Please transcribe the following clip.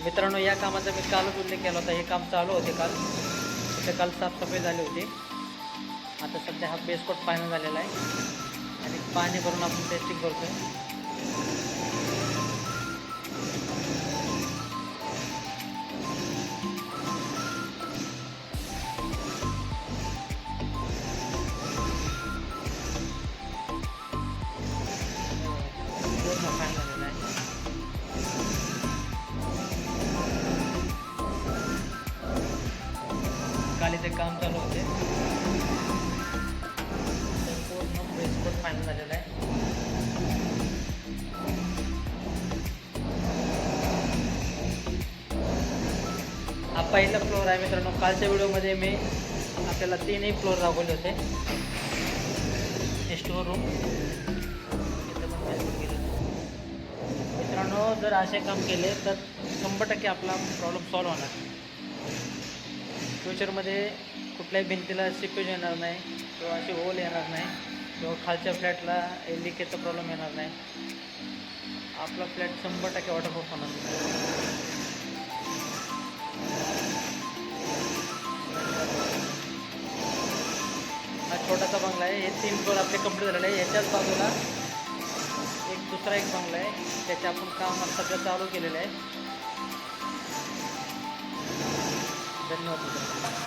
मित्रांनो, या कामाचा मी कालच उल्लेख केला होता. हे काम चालू होते काल. तिथे काल साफसफाई झाली होती. आता सध्या हा बेसकोट फायनल झालेला आहे आणि पाणी भरून आपण टेस्टिंग करतोय. पूर्ण फायनल झालेला आहे. काल इथे काम चालू होते. पूर्ण बेसकोट फायनल झालेला आहे. हा पहिला फ्लोअर आहे मित्रांनो. कालच्या व्हिडिओमध्ये मी आपल्याला 3ही फ्लोअर दाखवले होते. स्टोर रूम इथं पण बेसकोट केलं. मित्रांनो, जर असे काम केले तर 100% आपला प्रॉब्लेम सॉल्व्ह होणार. फ्युचरमध्ये कुठल्याही भिंतीला सिपेज येणार नाही किंवा असे होल येणार नाही किंवा खालच्या फ्लॅटला लिकेजचा प्रॉब्लेम येणार नाही. आपला फ्लॅट 100% वॉटरप्रूफ होणार. हा छोटासा बंगला आहे. हे 3 फ्लोअर आपले कंप्लीट झालेले आहे. याच्याच बाजूला दुसरा एक बंगला आहे. त्याचे आपण काम सगळं चालू केलेलं आहे. धन्यवाद.